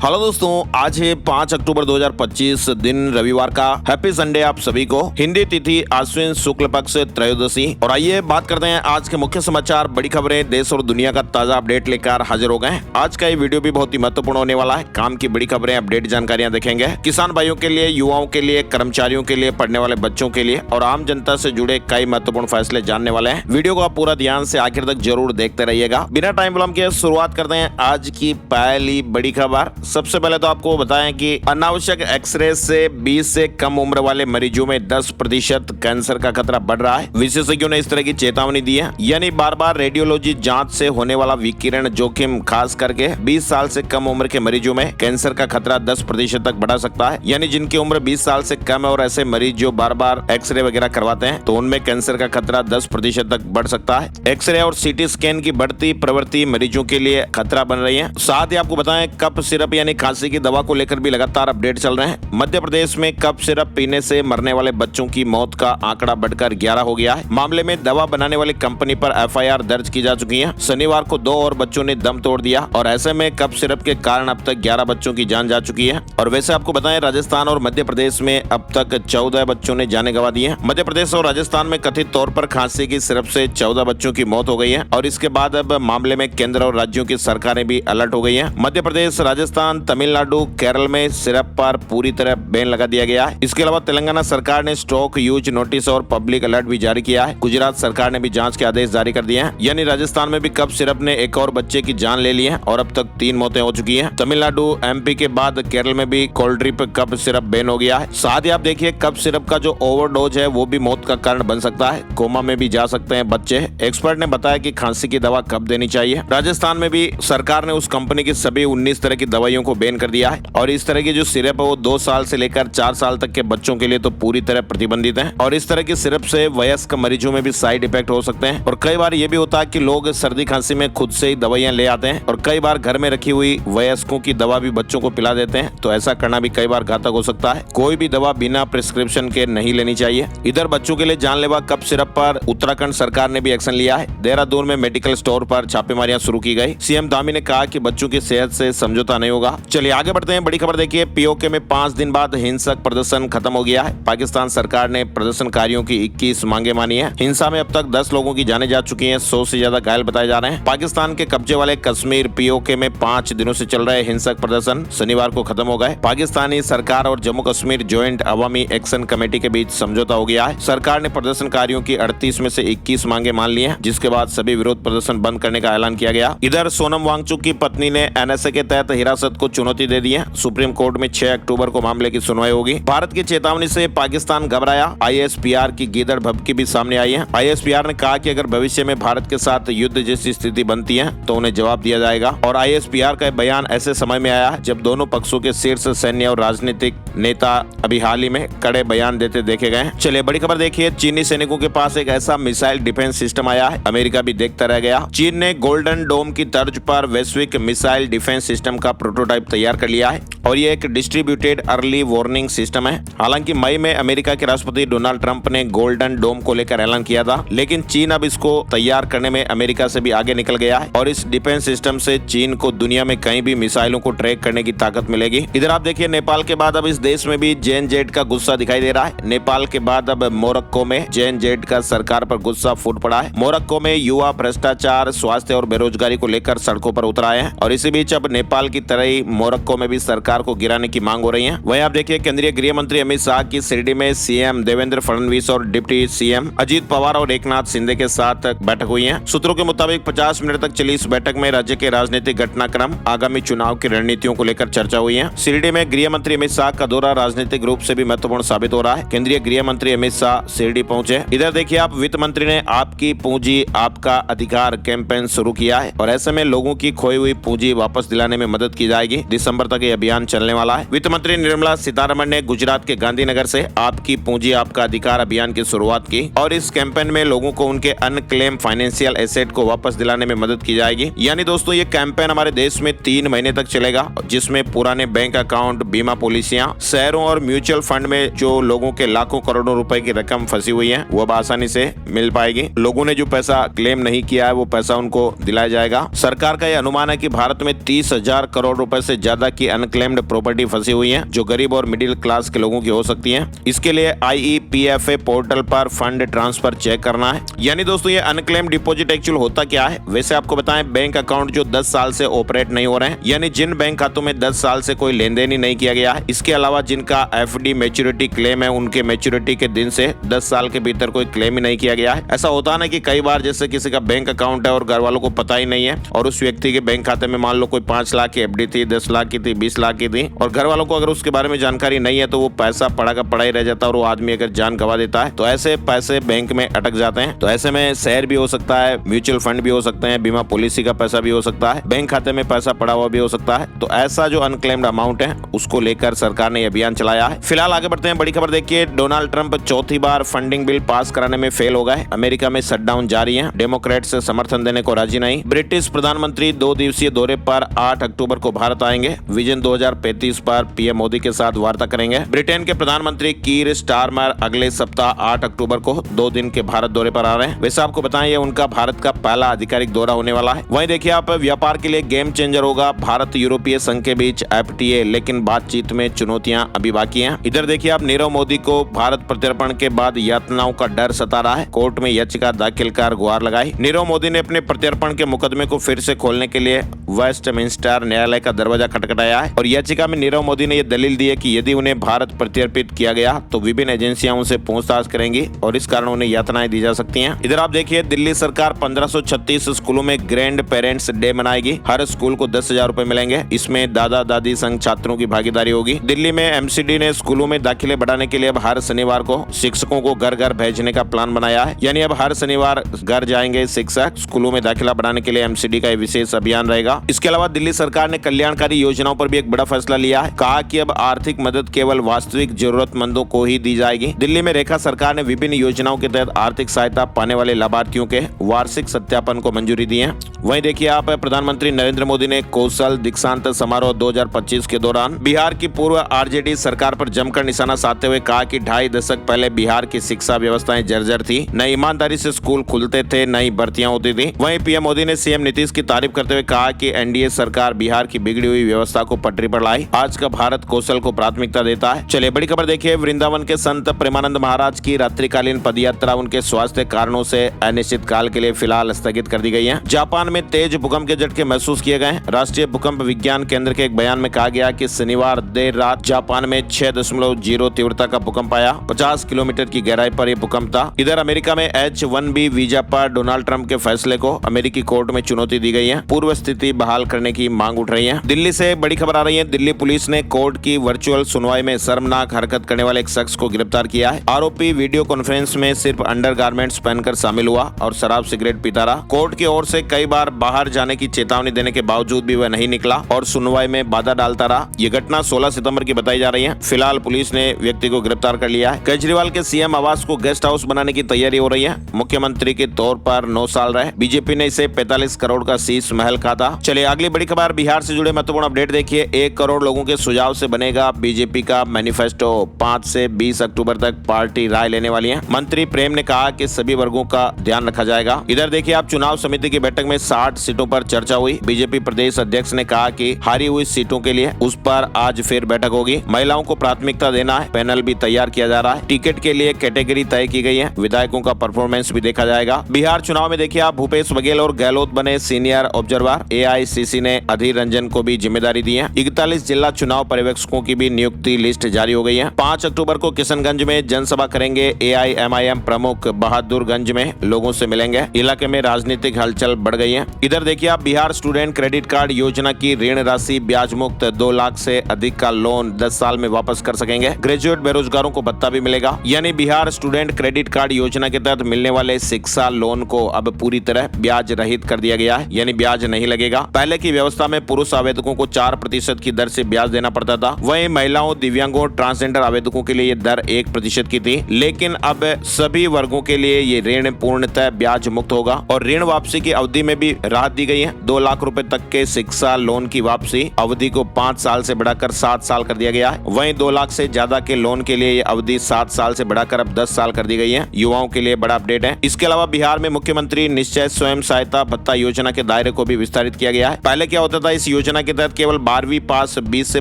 Hello दोस्तों, आज है 5 अक्टूबर 2025 दिन रविवार का। हैप्पी संडे आप सभी को। हिंदी तिथि आश्विन शुक्ल पक्ष त्रयोदशी। और आइए बात करते हैं आज के मुख्य समाचार, बड़ी खबरें, देश और दुनिया का ताजा अपडेट लेकर हाजिर हो गए। आज का ये वीडियो भी बहुत ही महत्वपूर्ण होने वाला है। काम की बड़ी खबरें, अपडेट जानकारियां देखेंगे। किसान भाइयों के लिए, युवाओं के लिए, कर्मचारियों के लिए, पढ़ने वाले बच्चों के लिए और आम जनता से जुड़े कई महत्वपूर्ण फैसले जानने वाले हैं। वीडियो को आप पूरा ध्यान से आखिर तक जरूर देखते रहिएगा। बिना टाइम विलंब के शुरुआत करते हैं आज की पहली बड़ी खबर। सबसे पहले तो आपको बताएं कि अनावश्यक एक्सरे से 20 से कम उम्र वाले मरीजों में 10% कैंसर का खतरा बढ़ रहा है। विशेषज्ञों ने इस तरह की चेतावनी दी है, यानी बार बार रेडियोलॉजी जांच से होने वाला विकिरण जोखिम खास करके 20 साल से कम उम्र के मरीजों में कैंसर का खतरा 10% तक बढ़ा सकता है। यानी जिनकी उम्र 20 साल से कम है और ऐसे मरीज जो बार बार एक्सरे वगैरह करवाते हैं तो उनमें कैंसर का खतरा 10% तक बढ़ सकता है। एक्सरे और सीटी स्कैन की बढ़ती प्रवृत्ति मरीजों के लिए खतरा बन रही है। साथ ही आपको बताएं, कफ सिरप यानी खांसी की दवा को लेकर भी लगातार अपडेट चल रहे हैं। मध्य प्रदेश में कफ सिरप पीने से मरने वाले बच्चों की मौत का आंकड़ा बढ़कर 11 हो गया है। मामले में दवा बनाने वाली कंपनी पर एफआईआर दर्ज की जा चुकी है। शनिवार को 2 और बच्चों ने दम तोड़ दिया और ऐसे में कफ सिरप के कारण अब तक 11 बच्चों की जान जा चुकी है। और वैसे आपको बताएं, राजस्थान और मध्य प्रदेश में अब तक 14 बच्चों ने जाने गंवा दी है। मध्य प्रदेश और राजस्थान में कथित तौर पर खांसी की सिरप से 14 बच्चों की मौत हो गई है और इसके बाद अब मामले में केंद्र और राज्यों की सरकारें भी अलर्ट हो गई है। मध्य प्रदेश, राजस्थान, तमिलनाडु, केरल में सिरप पर पूरी तरह बैन लगा दिया गया है। इसके अलावा तेलंगाना सरकार ने स्टॉक यूज नोटिस और पब्लिक अलर्ट भी जारी किया है। गुजरात सरकार ने भी जांच के आदेश जारी कर दिए हैं। यानी राजस्थान में भी कफ सिरप ने एक और बच्चे की जान ले ली है और अब तक 3 मौतें हो चुकी हैं। तमिलनाडु, एमपी के बाद केरल में भी Coldrif cough syrup ban हो गया है। साथ ही आप देखिए, कफ सिरप का जो ओवरडोज है वो भी मौत का कारण बन सकता है। कोमा में भी जा सकते हैं बच्चे। एक्सपर्ट ने बताया कि खांसी की दवा कब देनी चाहिए। राजस्थान में भी सरकार ने उस कंपनी की सभी 19 तरह की दवाइयों को बैन कर दिया है और इस तरह की जो सिरप है वो 2 साल से लेकर 4 साल तक के बच्चों के लिए तो पूरी तरह प्रतिबंधित है। और इस तरह की सिरप से वयस्क मरीजों में भी साइड इफेक्ट हो सकते हैं। और कई बार ये भी होता है कि लोग सर्दी खांसी में खुद से ही दवाइयां ले आते हैं और कई बार घर में रखी हुई वयस्कों की दवा भी बच्चों को पिला देते हैं। तो ऐसा करना भी कई बार घातक हो सकता है। कोई भी दवा बिना प्रिस्क्रिप्शन के नहीं लेनी चाहिए। इधर बच्चों के लिए जानलेवा कफ सिरप पर उत्तराखंड सरकार ने भी एक्शन लिया है। देहरादून में मेडिकल स्टोर पर छापेमारियां शुरू की गई। सीएम धामी ने कहा कि बच्चों की सेहत से समझौता नहीं होगा। चलिए आगे बढ़ते हैं। बड़ी खबर देखिए, पीओके में 5 दिन बाद हिंसक प्रदर्शन खत्म हो गया है। पाकिस्तान सरकार ने प्रदर्शनकारियों की 21 मांगे मानी है। हिंसा में अब तक 10 लोगों की जानें जा चुकी हैं। 100 से ज्यादा घायल बताए जा रहे हैं। पाकिस्तान के कब्जे वाले कश्मीर पीओके में 5 दिनों से चल रहे हिंसक प्रदर्शन शनिवार को खत्म हो गए। पाकिस्तानी सरकार और जम्मू कश्मीर ज्वाइंट अवामी एक्शन कमेटी के बीच समझौता हो गया है। सरकार ने प्रदर्शनकारियों की 38 में से 21 मांगे मान ली है, जिसके बाद सभी विरोध प्रदर्शन बंद करने का ऐलान किया गया। इधर सोनम वांगचुक की पत्नी ने एनएसए के तहत हिरासत को चुनौती दे दी है। सुप्रीम कोर्ट में 6 अक्टूबर को मामले की सुनवाई होगी। भारत की चेतावनी से पाकिस्तान घबराया। आईएसपीआर की गीदड़ भभकी भी सामने आई है। आईएसपीआर ने कहा कि अगर भविष्य में भारत के साथ युद्ध जैसी स्थिति बनती है तो उन्हें जवाब दिया जाएगा। और आईएसपीआर का बयान ऐसे समय में आया है जब दोनों पक्षों के शीर्ष सैन्य और राजनीतिक नेता अभी हाल ही में कड़े बयान देते देखे गए। चलिए बड़ी खबर देखिए, चीनी सैनिकों के पास एक ऐसा मिसाइल डिफेंस सिस्टम आया है, अमेरिका भी देखता रह गया। चीन ने गोल्डन डोम की तर्ज पर वैश्विक मिसाइल डिफेंस सिस्टम का प्रोटोटाइप तैयार कर लिया है और ये एक डिस्ट्रीब्यूटेड अर्ली वार्निंग सिस्टम है। हालांकि मई में अमेरिका के राष्ट्रपति डोनाल्ड ट्रंप ने गोल्डन डोम को लेकर ऐलान किया था, लेकिन चीन अब इसको तैयार करने में अमेरिका से भी आगे निकल गया है और इस डिफेंस सिस्टम से चीन को दुनिया में कहीं भी मिसाइलों को ट्रैक करने की ताकत मिलेगी। इधर आप देखिए, नेपाल के बाद अब इस देश में भी जेएनजेड का गुस्सा दिखाई दे रहा है। नेपाल के बाद अब मोरक्को में जेएनजेड का सरकार पर गुस्सा फूट पड़ा है। मोरक्को में युवा भ्रष्टाचार, स्वास्थ्य और बेरोजगारी को लेकर सड़कों पर उतर आए हैं और इसी बीच अब नेपाल की तरह ही मोरक्को में भी सरकार को गिराने की मांग हो रही है। वहीं आप देखिए, केंद्रीय गृह मंत्री अमित शाह की शिरडी में सीएम देवेंद्र फडणवीस और डिप्टी सीएम अजीत पवार और एकनाथ शिंदे के साथ बैठक हुई है। सूत्रों के मुताबिक 50 मिनट तक चली इस बैठक में राज्य के राजनीतिक घटनाक्रम, आगामी चुनाव की रणनीतियों को लेकर चर्चा हुई है। शिरडी में गृह मंत्री अमित शाह का दौरा राजनीतिक रूप से भी महत्वपूर्ण साबित हो रहा है। केंद्रीय गृह मंत्री अमित शाह शिरडी पहुंचे। इधर देखिए आप, वित्त मंत्री ने आपकी पूंजी आपका अधिकार कैंपेन शुरू किया है और ऐसे में लोगों की खोई हुई पूंजी वापस दिलाने में मदद की जाएगी। दिसंबर तक ये अभियान अभियान चलने वाला है। वित्त मंत्री निर्मला सीतारमण ने गुजरात के गांधीनगर से आपकी पूंजी आपका अधिकार अभियान की शुरुआत की और इस कैंपेन में लोगों को उनके अनक्लेम फाइनेंशियल एसेट को वापस दिलाने में मदद की जाएगी। यानी दोस्तों ये कैंपेन हमारे देश में 3 महीने तक चलेगा, जिसमें पुराने बैंक अकाउंट, बीमा पॉलिसियां, शेयरों और म्यूचुअल फंड में जो लोगों के लाखों करोड़ों रुपए की रकम फंसी हुई है वो अब आसानी से मिल पाएगी। लोगों ने जो पैसा क्लेम नहीं किया है वो पैसा उनको दिलाया जाएगा। सरकार का यह अनुमान है कि भारत में 30,000 करोड़ रुपए से ज्यादा की अनक्लेम्ड प्रॉपर्टी फंसी हुई है, जो गरीब और मिडिल क्लास के लोगों की हो सकती है। इसके लिए IEPFA पोर्टल पर फंड ट्रांसफर चेक करना है। यानी दोस्तों ये अनक्लेम डिपॉजिट एक्चुअल होता क्या है? वैसे आपको बताएं, बैंक अकाउंट जो 10 साल से ऑपरेट नहीं हो रहे हैं, यानी जिन बैंक खातों में 10 साल से कोई लेन देन ही नहीं किया गया है, इसके अलावा जिनका FD मैच्योरिटी क्लेम है, उनके मैच्योरिटी के दिन से 10 साल के भीतर कोई क्लेम ही नहीं किया गया है। ऐसा होता है कि कई बार जैसे किसी का बैंक अकाउंट है और घर वालों को पता ही नहीं है और उस व्यक्ति के बैंक खाते में मान लो कोई 5 लाख की FD थी, 10 लाख की थी, 20 लाख की थी और घर वालों को अगर उसके बारे में जानकारी नहीं है तो वो पैसा पड़ा का पड़ा ही रह जाता है और वो आदमी अगर जान गंवा देता है तो ऐसे पैसे बैंक में अटक जाते हैं। तो ऐसे में शेयर भी हो सकता है, म्यूचुअल फंड भी हो सकते हैं, बीमा पॉलिसी का पैसा भी हो सकता है, बैंक खाते में पैसा पड़ा हुआ भी हो सकता है। तो ऐसा जो अनक्लेम्ड अमाउंट है उसको लेकर सरकार ने अभियान चलाया है। फिलहाल आगे बढ़ते हैं, बड़ी खबर देखिए, डोनाल्ड ट्रंप चौथी बार फंडिंग बिल पास कराने में फेल हो गए। अमेरिका में शटडाउन जारी है, डेमोक्रेट से समर्थन देने को राजी नहीं। ब्रिटिश प्रधानमंत्री 2 दिवसीय दौरे पर 8 अक्टूबर को भारत आएंगे। विजन 2035 पर PM मोदी के साथ वार्ता करेंगे। ब्रिटेन के प्रधानमंत्री कीर स्टारमर अगले सप्ताह 8 अक्टूबर को 2 दिन के भारत दौरे पर आ रहे हैं। वैसे आपको बताएं ये उनका भारत का पहला आधिकारिक दौरा होने वाला है। वहीं देखिए आप, व्यापार के लिए गेम चेंजर होगा भारत यूरोपीय संघ के बीच FTA, लेकिन बातचीत में चुनौतियां अभी बाकी हैं। इधर देखिए आप, नीरव मोदी को भारत प्रत्यर्पण के बाद यातनाओं का डर सता रहा है। कोर्ट में याचिका दाखिल कर गुहार लगाई। नीरव मोदी ने अपने प्रत्यर्पण के मुकदमे को फिर से खोलने के लिए वेस्टमिंस्टर न्यायालय का दरवाजा खटखटाया है और याचिका में नीरव मोदी ने यह दलील दी है कि यदि उन्हें भारत प्रत्यर्पित किया गया तो विभिन्न एजेंसियां उनसे पूछताछ करेंगी और इस कारण उन्हें यातनाएं दी जा सकती हैं। इधर आप देखिए, दिल्ली सरकार 1536 स्कूलों में ग्रैंड पेरेंट्स डे मनाएगी। हर स्कूल को 10,000 रुपए मिलेंगे। इसमें दादा दादी संघ छात्रों की भागीदारी होगी। दिल्ली में MCD ने स्कूलों में दाखिले बढ़ाने के लिए अब हर शनिवार को शिक्षकों को घर घर भेजने का प्लान बनाया है। यानी अब हर शनिवार घर जाएंगे शिक्षक। स्कूलों में दाखिला बढ़ाने के लिए MCD का विशेष अभियान रहेगा। इसके अलावा दिल्ली सरकार ने कल्याणकारी योजनाओं पर भी एक बड़ा फैसला लिया है। कहा कि अब आर्थिक मदद केवल वास्तविक जरूरतमंदों को ही दी जाएगी। दिल्ली में रेखा सरकार ने विभिन्न योजनाओं के तहत आर्थिक सहायता पाने वाले लाभार्थियों के वार्षिक सत्यापन को मंजूरी दी है। वहीं देखिए आप, प्रधानमंत्री नरेंद्र मोदी ने कौशल दीक्षांत समारोह 2025 के दौरान बिहार की पूर्व RJD सरकार पर जमकर निशाना साधते हुए कहा कि 2.5 दशक पहले बिहार की शिक्षा व्यवस्थाएं जर्जर थी, न ईमानदारी से स्कूल खुलते थे, न ही भर्तियां होती थी। वहीं PM मोदी ने CM नीतीश की तारीफ करते हुए कहा कि NDA सरकार बिहार की बिगड़ी हुई व्यवस्था को पटरी पर लाई। आज का भारत कौशल को प्राथमिकता देता है। चलिए बड़ी खबर देखिए, वृंदावन के संत प्रेमानंद महाराज की रात्रिकालीन पदयात्रा उनके स्वास्थ्य कारणों से अनिश्चित काल के लिए फिलहाल स्थगित कर दी गई है। जापान में तेज भूकंप के झटके महसूस किए गए। राष्ट्रीय भूकंप विज्ञान केंद्र के एक बयान में कहा गया कि शनिवार देर रात जापान में 6.0 तीव्रता का भूकंप आया। 50 किलोमीटर की गहराई पर यह भूकंप था। इधर अमेरिका में H-1B वीजा पर डोनाल्ड ट्रंप के फैसले को अमेरिकी कोर्ट में चुनौती दी गई है। पूर्व स्थिति बहाल करने की मांग उठ रही है। दिल्ली से बड़ी खबर आ रही है, दिल्ली पुलिस ने कोर्ट की वर्चुअल सुनवाई में शर्मनाक हरकत करने वाले एक शख्स को गिरफ्तार किया है। आरोपी वीडियो कॉन्फ्रेंस में सिर्फ अंडरगारमेंट्स पहनकर शामिल हुआ और शराब सिगरेट पीता रहा। कोर्ट की ओर से कई बार बाहर जाने की चेतावनी देने के बावजूद भी वह नहीं निकला और सुनवाई में बाधा डालता रहा। ये घटना 16 सितंबर की बताई जा रही है। फिलहाल पुलिस ने व्यक्ति को गिरफ्तार कर लिया है। केजरीवाल के CM आवास को गेस्ट हाउस बनाने की तैयारी हो रही है। मुख्यमंत्री के तौर पर 9 साल रहे। बीजेपी ने इसे 45 करोड़ का शीश महल कहा था। चलिए अगली बड़ी खबर, बिहार से जुड़े महत्वपूर्ण अपडेट देखिए। 1 करोड़ लोगों के सुझाव से बनेगा बीजेपी का मैनिफेस्टो। 5 से 20 अक्टूबर तक पार्टी राय लेने वाली है। मंत्री प्रेम ने कहा कि सभी वर्गों का ध्यान रखा जाएगा। इधर देखिए आप, चुनाव समिति की बैठक में 60 सीटों पर चर्चा हुई। बीजेपी प्रदेश अध्यक्ष ने कहा कि हारी हुई सीटों के लिए उस पर आज फिर बैठक होगी। महिलाओं को प्राथमिकता देना है। पैनल भी तैयार किया जा रहा है। टिकट के लिए कैटेगरी तय की गई है। विधायकों का परफॉर्मेंस भी देखा जाएगा। बिहार चुनाव में देखिए आप, भूपेश बघेल और गहलोत बने सीनियर ऑब्जर्वर। AICC ने अधीर रंजन को भी जिम्मेदारी दी है। 41 जिला चुनाव पर्यवेक्षकों की भी नियुक्ति लिस्ट जारी हो गई है। 5 अक्टूबर को किशनगंज में जनसभा करेंगे AIMIM प्रमुख। बहादुरगंज में लोगों से मिलेंगे। इलाके में राजनीतिक हलचल बढ़ गई है। इधर देखिए आप, बिहार स्टूडेंट क्रेडिट कार्ड योजना की ऋण राशि ब्याज मुक्त 2 लाख से अधिक का लोन 10 साल में वापस कर सकेंगे। ग्रेजुएट बेरोजगारों को भत्ता भी मिलेगा। यानी बिहार स्टूडेंट क्रेडिट कार्ड योजना के तहत मिलने वाले शिक्षा लोन को अब पूरी तरह ब्याज रहित कर दिया गया है, यानी ब्याज नहीं लगेगा। पहले की व्यवस्था में पुरुष आवेदकों को 4% की की दर से ब्याज देना पड़ता था। वहीं महिलाओं, दिव्यांगों, ट्रांसजेंडर आवेदकों के लिए ये दर 1% की थी, लेकिन अब सभी वर्गों के लिए ये ऋण पूर्णतः ब्याज मुक्त होगा और ऋण वापसी की अवधि में भी राहत दी गई है। 2 लाख रुपए तक के शिक्षा लोन की वापसी अवधि को 5 साल से बढ़ाकर 7 साल कर दिया गया है। वहीं 2 लाख से ज्यादा के लोन के लिए ये अवधि 7 साल से बढ़ाकर अब 10 साल कर दी गई है। युवाओं के लिए बड़ा अपडेट है। इसके अलावा बिहार में मुख्यमंत्री निश्चय स्वयं सहायता भत्ता योजना के दायरे को भी विस्तारित किया गया है। पहले क्या होता था, इस योजना के तहत केवल 12वीं पास 20 से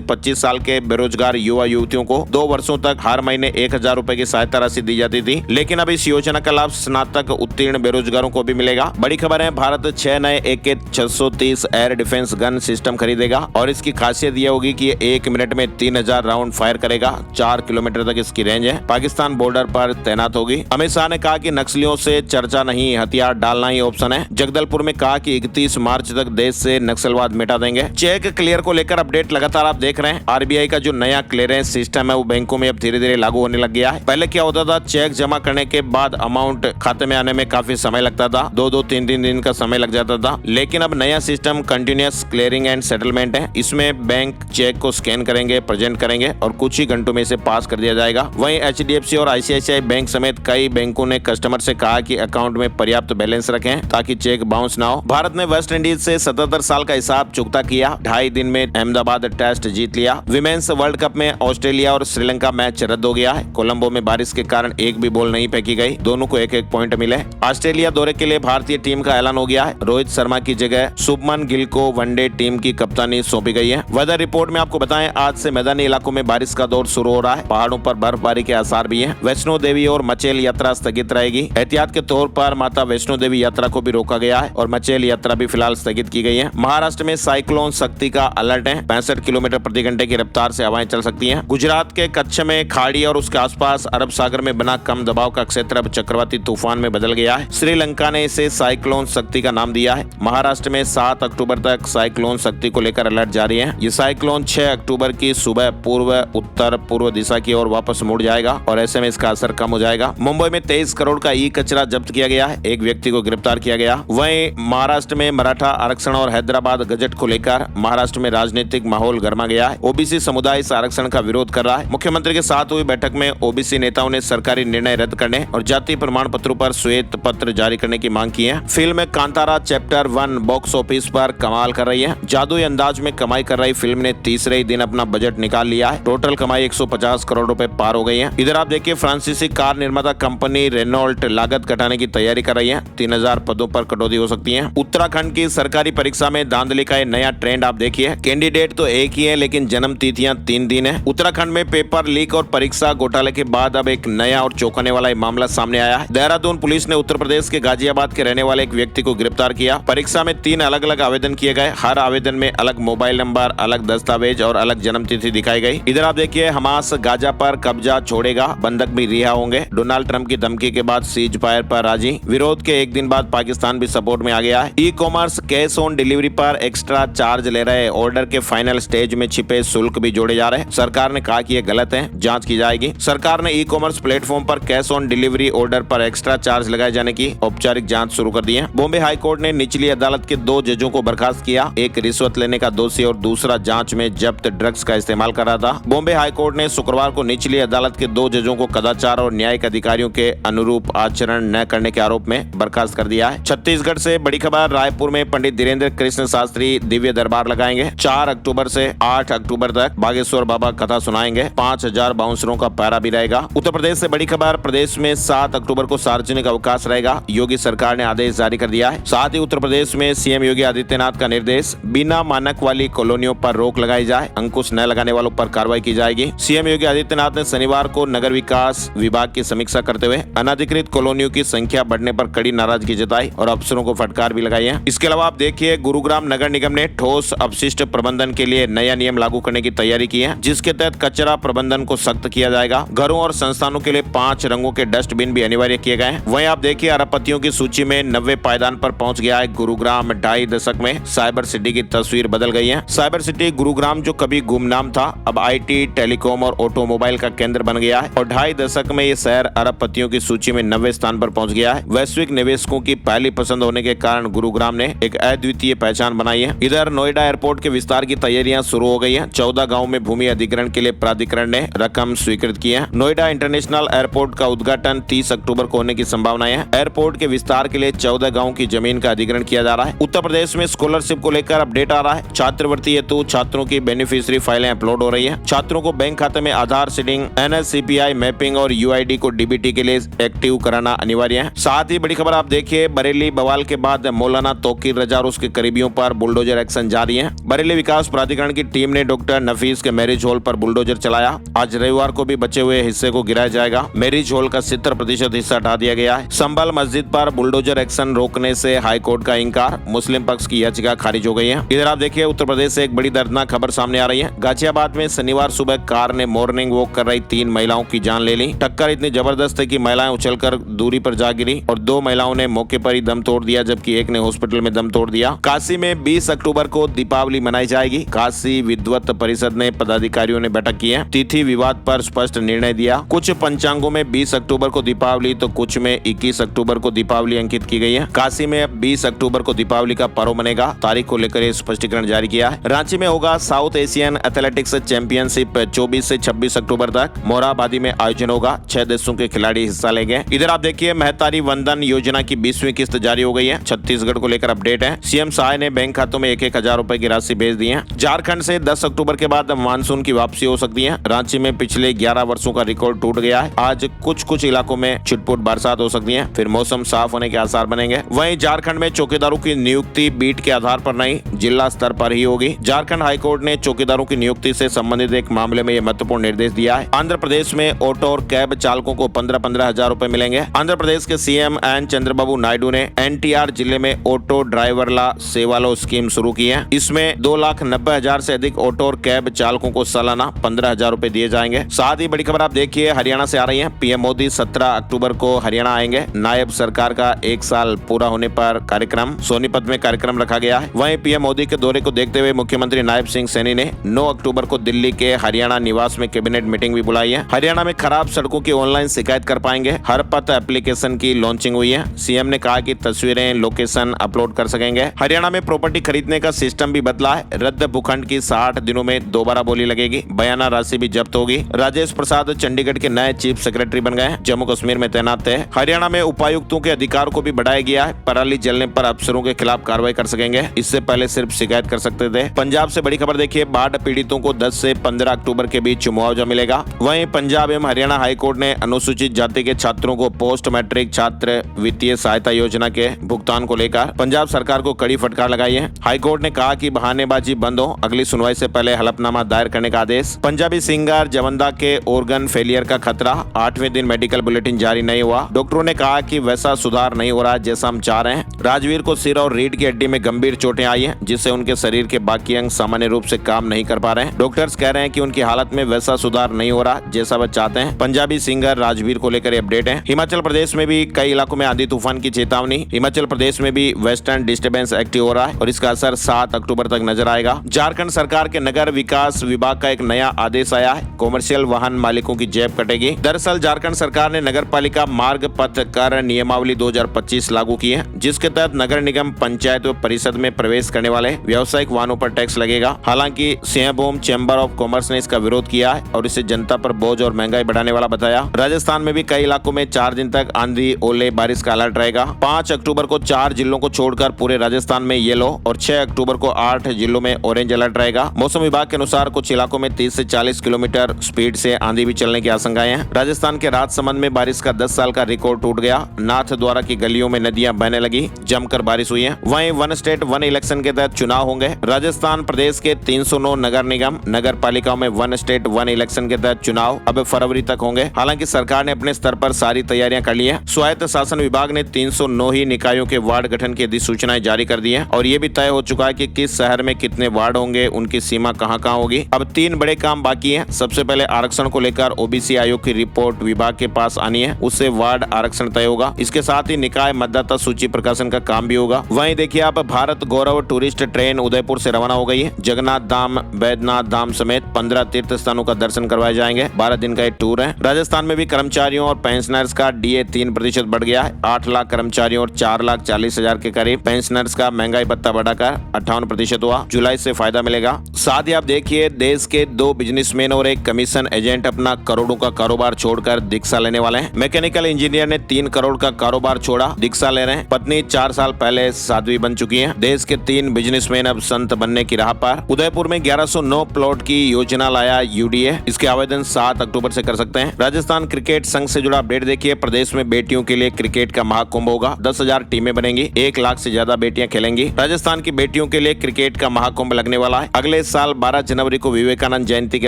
25 साल के बेरोजगार युवा युवतियों को 2 वर्षों तक हर महीने 1000 रुपए की सहायता राशि दी जाती थी, लेकिन अब इस योजना का लाभ स्नातक उत्तीर्ण बेरोजगारों को भी मिलेगा। बड़ी खबर है, भारत 6 नए AK-630 air defence gun system खरीदेगा और इसकी खासियत यह होगी कि ये 1 मिनट में 3000 राउंड फायर करेगा। 4 किलोमीटर तक इसकी रेंज है। पाकिस्तान बॉर्डर पर तैनात होगी। अमित शाह ने कहा कि नक्सलियों से चर्चा नहीं, हथियार डालना ही ऑप्शन है। जगदलपुर में कहा कि 31 मार्च तक देश से नक्सलवाद मिटा देंगे। चेक क्लियर को लेकर अपडेट लगातार आप देख रहे हैं। RBI का जो नया क्लियरेंस सिस्टम है वो बैंकों में अब धीरे धीरे लागू होने लग गया है। पहले क्या होता था, चेक जमा करने के बाद अमाउंट खाते में आने में काफी समय लगता था, 2-2, 3-3 दिन का समय लग जाता था। लेकिन अब नया system continuous clearing and settlement है। इसमें बैंक चेक को स्कैन करेंगे, प्रेजेंट करेंगे और कुछ ही घंटों में इसे पास कर दिया जाएगा। वहीं HDFC और ICICI बैंक समेत कई बैंकों ने कस्टमर से कहा कि अकाउंट में पर्याप्त बैलेंस रखें ताकि चेक बाउंस ना हो। भारत ने वेस्ट इंडीज से 77 साल का हिसाब चुकता किया। 2.5 दिन में अहमदाबाद टेस्ट जीत लिया। विमेंस वर्ल्ड कप में ऑस्ट्रेलिया और श्रीलंका मैच रद्द हो गया है। कोलंबो में बारिश के कारण एक भी बॉल नहीं फेंकी गई। दोनों को 1-1 पॉइंट मिले। ऑस्ट्रेलिया दौरे के लिए भारतीय टीम का ऐलान हो गया है। रोहित शर्मा की जगह शुभमन गिल को वनडे टीम की कप्तानी सौंपी गई है। वेदर रिपोर्ट में आपको बताएं, आज से मैदानी इलाकों में बारिश का दौर शुरू हो रहा है। पहाड़ों पर बर्फबारी के आसार भी हैं। वैष्णो देवी और मचेल यात्रा स्थगित रहेगी। एहतियात के तौर पर माता वैष्णो देवी यात्रा को भी रोका गया है और मचेल यात्रा भी फिलहाल स्थगित की गई है। महाराष्ट्र में साइक्लोन शक्ति का अलर्ट है। 65 किलोमीटर प्रति घंटे की रफ्तार से हवाएं चल सकती हैं। गुजरात के कच्छ में खाड़ी और उसके आसपास अरब सागर में बना कम दबाव का क्षेत्र अब चक्रवाती तूफान में बदल गया है। श्रीलंका ने इसे साइक्लोन शक्ति का नाम दिया है। महाराष्ट्र में 7 अक्टूबर तक साइक्लोन शक्ति को लेकर अलर्ट जारी है। ये साइक्लोन 6 अक्टूबर की सुबह पूर्व उत्तर पूर्व दिशा की ओर वापस मुड़ जाएगा और ऐसे में इसका असर कम हो जाएगा। मुंबई में 23 करोड़ का ई-कचरा जब्त किया गया है। एक व्यक्ति को गिरफ्तार किया गया। वहीं महाराष्ट्र में मराठा आरक्षण और हैदराबाद गजट को लेकर महाराष्ट्र में राजनीतिक माहौल गर्मा गया है। ओबीसी समुदाय इस आरक्षण का विरोध कर रहा है। मुख्यमंत्री के साथ हुई बैठक में ओबीसी नेताओं ने सरकारी निर्णय रद्द करने और जाति प्रमाण पत्रों पर श्वेत पत्र जारी करने की मांग की है। Film Kantara chapter 1 box office पर कमाल कर रही है। जादुई अंदाज में कमाई कर रही फिल्म ने तीसरे ही दिन अपना बजट निकाल लिया है। टोटल कमाई 150 करोड़ रुपए पार हो गई है। इधर आप देखिए, फ्रांसीसी कार निर्माता कंपनी रेनॉल्ट लागत घटाने की तैयारी कर रही है। 3000 पदों पर कटौती हो सकती है। उत्तराखंड की सरकारी परीक्षा में धांधली का नया ट्रेंड आप देखिए। कैंडिडेट तो एक ही है लेकिन जन्म तिथियां 3 दिन है। उत्तराखंड में पेपर लीक और परीक्षा घोटाले के बाद अब एक नया और चौंकाने वाला मामला सामने आया है। देहरादून पुलिस ने उत्तर प्रदेश के गाजियाबाद के रहने वाले एक व्यक्ति को गिरफ्तार किया। परीक्षा में 3 अलग अलग आवेदन किए गए। हर आवेदन में अलग मोबाइल नंबर, अलग दस्तावेज और अलग जन्म तिथि दिखाई गई। इधर आप देखिए, हमास गाजा पर कब्जा छोड़ेगा, बंधक भी रिहा होंगे। डोनाल्ड ट्रंप की धमकी के बाद सीज फायर पर राजी। विरोध के एक दिन बाद पाकिस्तान भी सपोर्ट में आ गया है। ई-कॉमर्स कैश ऑन डिलीवरी पर एक्स्ट्रा चार्ज ले रहे। ऑर्डर के फाइनल स्टेज में छिपे शुल्क भी जोड़े जा रहे हैं। सरकार ने कहा कि ये गलत है, जांच की जाएगी। सरकार ने ई-कॉमर्स प्लेटफॉर्म पर कैश ऑन डिलीवरी ऑर्डर पर एक्स्ट्रा चार्ज लगाए जाने की औपचारिक जांच शुरू कर दी है। बॉम्बे हाई कोर्ट ने निचली अदालत के 2 जजों को बर्खास्त किया। एक रिश्वत लेने का दोषी और दूसरा जांच में जब्त ड्रग्स का इस्तेमाल कर रहा था। बॉम्बे हाई कोर्ट ने शुक्रवार को निचली अदालत के 2 जजों को कदाचार और न्यायिक अधिकारियों के अनुरूप आचरण न करने के आरोप में बर्खास्त कर दिया है। छत्तीसगढ़ से बड़ी खबर, रायपुर में पंडित धीरेन्द्र कृष्ण शास्त्री दिव्य दरबार लगाएंगे। 4 अक्टूबर से 8 अक्टूबर तक बागेश्वर बाबा कथा सुनाएंगे। 5000 बाउंसरों का पैरा भी रहेगा। उत्तर प्रदेश से बड़ी खबर, प्रदेश में 7 अक्टूबर को सार्वजनिक अवकाश रहेगा। योगी सरकार ने आदेश जारी कर दिया है। साथ ही उत्तर प्रदेश में सीएम योगी आदित्यनाथ का निर्देश, बिना मानक वाली कॉलोनियों पर रोक लगाई जाए। अंकुश न लगाने वालों पर कार्रवाई की जाएगी। सीएम योगी आदित्यनाथ ने शनिवार को नगर विकास विभाग की समीक्षा करते हुए अनधिकृत कॉलोनियों की संख्या बढ़ने पर कड़ी नाराजगी जताई और अफसरों को फटकार भी लगाई है। इसके अलावा आप देखिए, गुरुग्राम नगर निगम ने ठोस अपशिष्ट प्रबंधन के लिए नया नियम लागू करने की तैयारी की है, जिसके तहत कचरा प्रबंधन को सख्त किया जाएगा। घरों और संस्थानों के लिए 5 रंगों के डस्टबिन भी अनिवार्य किए गए हैं। वहीं आप देखिए, अरबपतियों की सूची में 90 पायदान पर पहुंच गया है गुरुग्राम। 2.5 दशक में साइबर सिटी की तस्वीर बदल गई है। साइबर सिटी गुरुग्राम जो कभी गुमनाम था, अब IT, टेलीकॉम और ऑटोमोबाइल का केंद्र बन गया है और 2.5 दशक में ये शहर अरबपतियों की सूची में 90 स्थान पर पहुंच गया है। वैश्विक निवेशकों की पहली पसंद होने के कारण गुरुग्राम ने एक अद्वितीय पहचान बनाई है। इधर नोएडा एयरपोर्ट के विस्तार की तैयारी तैयारियां शुरू हो गई हैं। 14 गाँव में भूमि अधिग्रहण के लिए प्राधिकरण ने रकम स्वीकृत की है। नोएडा इंटरनेशनल एयरपोर्ट का उद्घाटन 30 अक्टूबर को होने की संभावना है। एयरपोर्ट के विस्तार के लिए 14 गाँव की जमीन का अधिग्रहण किया जा रहा है। उत्तर प्रदेश में स्कॉलरशिप को लेकर अपडेट आ रहा है। छात्रवृत्ति हेतु छात्रों की बेनिफिशियरी फाइलें अपलोड हो रही है। छात्रों को बैंक खाते में आधार सीडिंग, NSCPI मैपिंग और UID को DBT के लिए एक्टिव कराना अनिवार्य है। साथ ही बड़ी खबर आप देखिए, बरेली बवाल के बाद मौलाना तौकीर रजा और उसके करीबियों पर बुलडोजर एक्शन जारी है। बरेली विकास प्राधिकरण की टीम ने डॉक्टर नफीस के मैरिज हॉल पर बुलडोजर चलाया। आज रविवार को भी बचे हुए हिस्से को गिराया जाएगा। मैरिज हॉल का 70% हिस्सा हटा दिया गया है। संभल मस्जिद पर बुलडोजर एक्शन रोकने से हाईकोर्ट का इंकार, मुस्लिम पक्ष की याचिका खारिज हो गई है। इधर आप देखिए, उत्तर प्रदेश से एक बड़ी दर्दनाक खबर सामने आ रही है। गाजियाबाद में शनिवार सुबह कार ने मॉर्निंग वॉक कर रही 3 महिलाओं की जान ले ली। टक्कर इतनी जबरदस्त है कि महिलाएं उछलकर दूरी पर जा गिरी और 2 महिलाओं ने मौके पर ही दम तोड़ दिया, जबकि एक ने हॉस्पिटल में दम तोड़ दिया। काशी में 20 अक्टूबर को दीपावली मनाई जाएगी। काशी विद्वत परिषद ने पदाधिकारियों ने बैठक की है। तिथि विवाद पर स्पष्ट निर्णय दिया। कुछ पंचांगों में 20 अक्टूबर को दीपावली तो कुछ में 21 अक्टूबर को दीपावली अंकित की गई है। काशी में अब 20 अक्टूबर को दीपावली का पर्व मनेगा। तारीख को लेकर यह स्पष्टीकरण जारी किया है। रांची में होगा साउथ एशियन एथलेटिक्स चैंपियनशिप 24 से 26 अक्टूबर तक मोरहाबादी में आयोजन होगा। 6 देशों के खिलाड़ी हिस्सा लेंगे। इधर आप देखिए, महतारी वंदन योजना की 20वीं किस्त जारी हो गई है। छत्तीसगढ़ को लेकर अपडेट है। CM सहाय ने बैंक खातों में 1-1 हजार रुपए की राशि भेज दी है। झारखंड से 10 अक्टूबर के बाद मानसून की वापसी हो सकती है। रांची में पिछले 11 वर्षों का रिकॉर्ड टूट गया है। आज कुछ इलाकों में छुटपुट बरसात हो सकती है, फिर मौसम साफ होने के आसार बनेंगे। वहीं झारखंड में चौकीदारों की नियुक्ति बीट के आधार पर नहीं, जिला स्तर पर ही होगी। झारखंड हाईकोर्ट ने चौकीदारों की नियुक्ति से संबंधित एक मामले में यह महत्वपूर्ण निर्देश दिया है। आंध्र प्रदेश में ऑटो और कैब चालकों को 15-15 हजार रुपए मिलेंगे। आंध्र प्रदेश के CM N चंद्रबाबू नायडू ने NTR जिले में ऑटो ड्राइवरला सेवालो स्कीम शुरू की है। इसमें 2,90,000 से अधिक ऑटो और कैब चालकों को सालाना 15,000 रुपए दिए जाएंगे। साथ ही बड़ी खबर आप देखिए, हरियाणा से आ रही है। PM मोदी 17 अक्टूबर को हरियाणा आएंगे। नायब सरकार का 1 साल पूरा होने पर कार्यक्रम सोनीपत में कार्यक्रम रखा गया है। वहीं PM मोदी के दौरे को देखते हुए मुख्यमंत्री नायब सिंह सैनी ने 9 अक्टूबर को दिल्ली के हरियाणा निवास में कैबिनेट मीटिंग भी बुलाई है। हरियाणा में खराब सड़कों की ऑनलाइन शिकायत कर पाएंगे। हर पथ एप्लीकेशन की लॉन्चिंग हुई है। CM ने कहा कि तस्वीरें, लोकेशन अपलोड कर सकेंगे। हरियाणा में प्रॉपर्टी खरीदने का सिस्टम भी बदला है। रद्द भूखंड की 60 दिनों में दोबारा बोली लगेगी। बयाना राशि भी जब्त होगी। राजेश प्रसाद चंडीगढ़ के नए चीफ सेक्रेटरी बन गए। जम्मू कश्मीर में तैनात है। हरियाणा में उपायुक्तों के अधिकार को भी बढ़ाया गया है। पराली जलने पर अफसरों के खिलाफ कार्रवाई कर सकेंगे। इससे पहले सिर्फ शिकायत कर सकते थे। पंजाब से बड़ी खबर देखिए, बाढ़ पीड़ितों को 10 से 15 अक्टूबर के बीच मुआवजा मिलेगा। वहीं पंजाब एवं हरियाणा हाईकोर्ट ने अनुसूचित जाति के छात्रों को पोस्ट मैट्रिक छात्र वित्तीय सहायता योजना के भुगतान को लेकर पंजाब सरकार को कड़ी फटकार लगाई है। हाईकोर्ट ने कहा कि बहानेबाजी बंद हो। अगली सुनवाई से पहले हलफनामा दायर करने का आदेश। पंजाबी सिंगर जवंदा के ऑर्गन फेलियर का खतरा। 8वें दिन मेडिकल बुलेटिन जारी नहीं हुआ। डॉक्टरों ने कहा कि वैसा सुधार नहीं हो रहा जैसा हम चाह रहे हैं। राजवीर को सिर और रीढ़ की हड्डी में गंभीर चोटें आई हैं, जिससे उनके शरीर के बाकी अंग सामान्य रूप से काम नहीं कर पा रहे हैं। डॉक्टर्स कह रहे हैं कि उनकी हालत में वैसा सुधार नहीं हो रहा जैसा वह चाहते हैं। पंजाबी सिंगर राजवीर को लेकर अपडेट है। हिमाचल प्रदेश में भी कई इलाकों में आंधी तूफान की चेतावनी। हिमाचल प्रदेश में भी वेस्टर्न डिस्टर्बेंस एक्टिव हो रहा है और इसका असर 7 अक्टूबर तक नजर आएगा। झारखंड सरकार के नगर विकास विभाग का एक नया आदेश आया है। कॉमर्शियल वाहन मालिकों की जेब कटेगी। दरअसल झारखंड सरकार ने नगर पालिका मार्ग पथ कर नियमावली 2025 लागू की है, जिसके तहत नगर निगम, पंचायत व परिषद में प्रवेश करने वाले व्यावसायिक वाहनों पर टैक्स लगेगा। हालांकि सिंहभूम चैम्बर ऑफ कॉमर्स ने इसका विरोध किया है और इसे जनता पर बोझ और महंगाई बढ़ाने वाला बताया। राजस्थान में भी कई इलाकों में 4 दिन तक आंधी, ओले, बारिश का अलर्ट रहेगा। 5 अक्टूबर को 4 जिलों को छोड़कर पूरे राजस्थान में येलो और 6 अक्टूबर को 8 जिलों में ऑरेंज अलर्ट रहेगा। मौसम विभाग के अनुसार कुछ इलाकों में 30 से 40 किलोमीटर स्पीड से आंधी भी चलने की आशंकाएं हैं। राजस्थान के राजसमंद में बारिश का 10 साल का रिकॉर्ड टूट गया। नाथ द्वारा की गलियों में नदियां बहने लगी। जमकर बारिश हुई है। वहीं 1 स्टेट 1 इलेक्शन के तहत चुनाव होंगे। राजस्थान प्रदेश के 309 नगर निगम, नगर पालिकाओं में 1 स्टेट 1 इलेक्शन के तहत चुनाव अब फरवरी तक होंगे। हालांकि सरकार ने अपने स्तर पर सारी तैयारियां कर ली है। स्वायत्त शासन विभाग ने 309 ही निकायों के वार्ड गठन की अधिसूचनाएं जारी कर दी है और ये भी तय हो चुका है कि किस शहर में कितने वार्ड होंगे, उनकी सीमा कहां-कहां होगी। अब 3 बड़े काम बाकी हैं। सबसे पहले आरक्षण को लेकर OBC आयोग की रिपोर्ट विभाग के पास आनी है, उससे वार्ड आरक्षण तय होगा। इसके साथ ही निकाय मतदाता सूची प्रकाशन का काम भी होगा। वहीं देखिए आप, भारत गौरव टूरिस्ट ट्रेन उदयपुर से रवाना हो गई है। जगन्नाथ धाम, बैद्यनाथ धाम समेत 15 तीर्थ स्थानों का दर्शन करवाए जाएंगे। 12 दिन का ये टूर है। राजस्थान में भी कर्मचारियों और पेंशनर्स का DA 3% बढ़ गया है। 8 लाख कर्मचारियों और 4,40,000 के करीब पेंशनर्स का महंगाई भत्ता बढ़ाकर 58% हुआ। जुलाई से फायदा फायदा मिलेगा। साथ ही आप देखिए देश के 2 बिजनेसमैन और एक कमीशन एजेंट अपना करोड़ों का कारोबार छोड़कर दीक्षा लेने वाले हैं। मैकेनिकल इंजीनियर ने 3 करोड़ का कारोबार छोड़ा, दीक्षा ले रहे हैं। पत्नी 4 साल पहले साध्वी बन चुकी है। देश के 3 बिजनेसमैन अब संत बनने की राह पर। उदयपुर में 1109 प्लॉट की योजना लाया यूडीए। इसके आवेदन 7 अक्टूबर से कर सकते हैं। राजस्थान क्रिकेट संघ से जुड़ा अपडेट देखिए। प्रदेश में बेटियों के लिए क्रिकेट का महाकुंभ होगा। 10,000 टीमें बनेंगी, 1 लाख से ज्यादा बेटियां खेलेंगी। राजस्थान की बेटियों के लिए क्रिकेट का महाकुंभ लगने वाला है। अगले साल 12 जनवरी को विवेकानंद जयंती के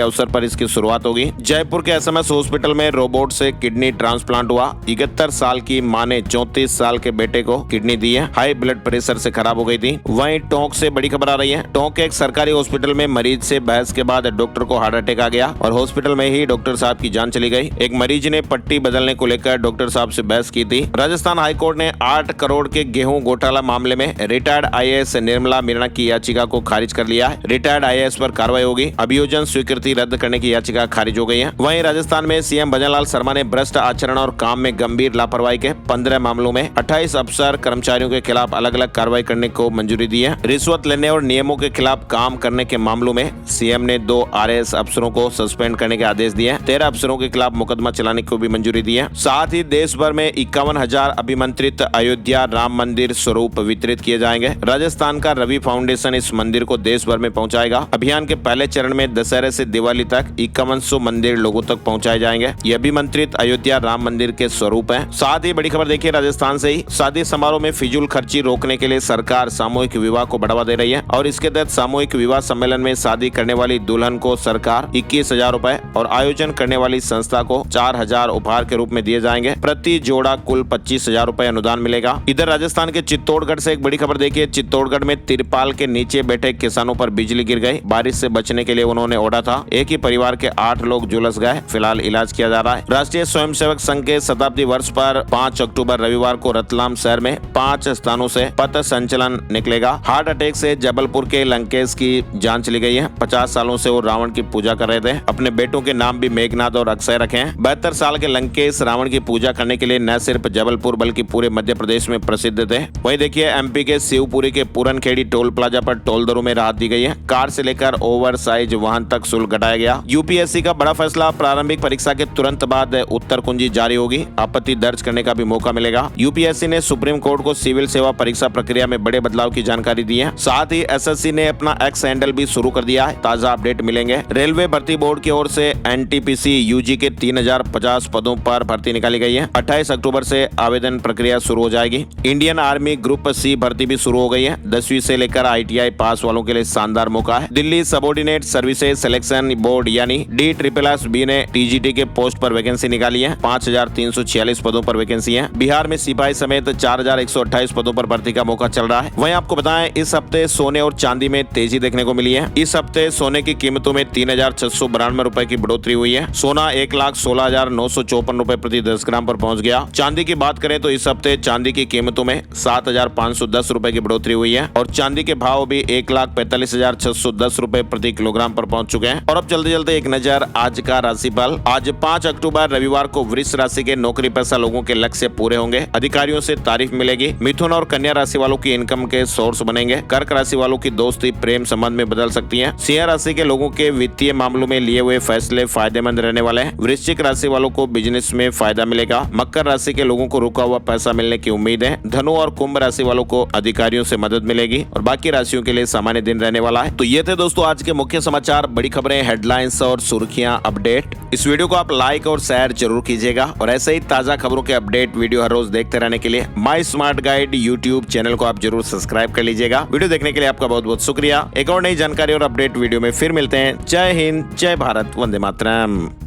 अवसर पर इसकी शुरुआत होगी। जयपुर के एसएमएस हॉस्पिटल में रोबोट से किडनी ट्रांसप्लांट हुआ। 71 साल की मां ने 34 साल के बेटे को किडनी दी है। हाई ब्लड प्रेशर से खराब हो गई थी। वहीं टोंक से बड़ी खबर आ रही है। टोंक के एक सरकारी हॉस्पिटल में मरीज से बहस के बाद डॉक्टर को हार्ट अटैक आ गया और हॉस्पिटल में ही डॉक्टर साहब की जान चली गई। एक मरीज ने पट्टी बदलने को लेकर डॉक्टर साहब से बहस की थी। राजस्थान हाईकोर्ट ने 8 करोड़ के गेहूं घोटाला मामले में रिटायर्ड आईएएस निर्मला मीणा की याचिका को खारिज कर लिया है। रिटायर्ड आईएएस पर कार्रवाई होगी। अभियोजन स्वीकृति रद्द करने की याचिका खारिज हो गई है। वहीं राजस्थान में सीएम भजनलाल शर्मा ने भ्रष्ट आचरण और काम में गंभीर लापरवाही के 15 मामलों में 28 अफसर कर्मचारियों के खिलाफ अलग अलग कार्रवाई करने को मंजूरी दी है। रिश्वत लेने और नियमों के खिलाफ काम करने के मामलों में सीएम ने 2 आरएएस अफसरों को सस्पेंड करने के आदेश दिए। 13 अफसरों के खिलाफ मुकदमा चलाने को भी मंजूरी दी है। साथ ही देश भर में 51,000 अभिमंत्रित अयोध्या राम मंदिर स्वरूप वितरित किए जाएंगे। राजस्थान का रवि फाउंडेशन इस मंदिर को देश भर में पहुंचाएगा। अभियान के पहले चरण में दशहरे से दिवाली तक 5100 मंदिर लोगों तक पहुंचाए जाएंगे। ये अभिमंत्रित अयोध्या राम मंदिर के स्वरूप हैं। साथ ही बड़ी खबर देखिए राजस्थान से ही। शादी समारोह में फिजूल खर्ची रोकने के लिए सरकार सामूहिक विवाह को बढ़ावा दे रही है और इसके तहत सामूहिक विवाह सम्मेलन में शादी करने वाली दुल्हन को सरकार 21,000 रुपए और आयोजन करने वाली संस्था को 4,000 उपहार के रूप में दिए जाएंगे। प्रति जोड़ा कुल 25,000 रुपए अनुदान मिलेगा। इधर राजस्थान के चित्तौड़गढ़ से एक बड़ी खबर देखिए। चित्तौड़गढ़ में तिरपाल के नीचे बैठे किसानों पर बिजली गिर गई। बारिश से बचने के लिए उन्होंने ओढ़ा था। एक ही परिवार के 8 लोग झुलस गए। फिलहाल इलाज किया जा रहा है। राष्ट्रीय स्वयंसेवक संघ के शताब्दी वर्ष पर 5 अक्टूबर रविवार को रतलाम शहर में 5 स्थानों से पथ संचलन निकलेगा। हार्ट अटैक से जबलपुर के लंकेश की जान चली गई है। 50 सालों से वो रावण की पूजा कर रहे थे। अपने बेटों के नाम भी मेघनाथ और अक्षय रखे हैं। 72 साल के लंकेश रावण की पूजा करने के लिए न सिर्फ जबलपुर बल्कि पूरे मध्य प्रदेश में प्रसिद्ध थे। वहीं देखिए एमपी के शिवपुरी के पूरनखेड़ी टोल प्लाजा पर टोल दरों में राहत दी गई है। कार से लेकर ओवर साइज वाहन तक शुल्क घटाया गया। यूपीएससी का बड़ा फैसला। प्रारंभिक परीक्षा के तुरंत बाद उत्तर कुंजी जारी होगी। आपत्ति दर्ज करने का भी मौका मिलेगा। यूपीएससी ने सुप्रीम कोर्ट को सिविल सेवा परीक्षा प्रक्रिया में बड़े बदलाव की जानकारी दी है। साथ ही एसएससी ने अपना एक्स हैंडल भी शुरू कर दिया है। ताजा अपडेट मिलेंगे। रेलवे भर्ती बोर्ड की ओर से एनटीपीसी यूजी के 3050 पदों पर भर्ती निकाली गई है। 28 अक्टूबर से आवेदन प्रक्रिया शुरू हो जाएगी। इंडियन आर्मी ग्रुप सी भर्ती भी शुरू हो गई है। 10वीं से लेकर आईटीआई पास वालों के लिए शानदार मौका है। Delhi subordinate services selection board यानी DSSB ने टीजीटी के पोस्ट पर वैकेंसी निकाली है। 5346 पदों पर वैकेंसी है। बिहार में सिपाही समेत 4128 पदों पर भर्ती का मौका चल रहा है। वहीं आपको बताएं इस हफ्ते सोने और चांदी में तेजी देखने को मिली है। इस हफ्ते सोने की कीमतों में 3692 रुपए की बढ़ोतरी हुई है। सोना 1,16,954 रुपए प्रति 10 ग्राम पर पहुंच गया। चांदी की बात करें तो इस हफ्ते चांदी की कीमतों में 7,510 रुपए की बढ़ोतरी हुई है और चांदी के भाव भी 1,45,610 रुपए प्रति किलोग्राम पर पहुंच चुके हैं। और अब चलते चलते एक नजर आज का राशिफल। आज 5 अक्टूबर रविवार को वृष राशि के नौकरी पेशा लोगों के लक्ष्य पूरे होंगे। अधिकारियों से तारीफ मिलेगी। मिथुन और कन्या राशि वालों की इनकम के सोर्स बनेंगे। कर्क राशि वालों की दोस्ती प्रेम संबंध में बदल सकती है। सिंह राशि के लोगों के वित्तीय मामलों में लिए हुए फैसले फायदेमंद रहने वाले हैं। वृश्चिक राशि वालों को बिजनेस में फायदा मिलेगा। मकर राशि के लोगों को रुका हुआ पैसा मिलने की उम्मीद है। धनु और कुंभ राशि वालों को अधिकारियों से मदद मिलेगी और बाकी राशियों के लिए सामान्य दिन रहने वाला है। तो ये थे दोस्तों आज के मुख्य समाचार, बड़ी खबरें, हेडलाइंस और सुर्खियां, अपडेट। इस वीडियो को आप लाइक और शेयर जरूर कीजिएगा और ऐसे ही ताजा खबरों के अपडेट वीडियो हर रोज देखते रहने के लिए माई स्मार्ट गाइड यूट्यूब चैनल को आप जरूर सब्सक्राइब कर लीजिएगा। वीडियो देखने के लिए आपका बहुत बहुत शुक्रिया। एक और नई जानकारी और अपडेट वीडियो में फिर मिलते हैं। जय हिंद, जय भारत, वंदे मातरम।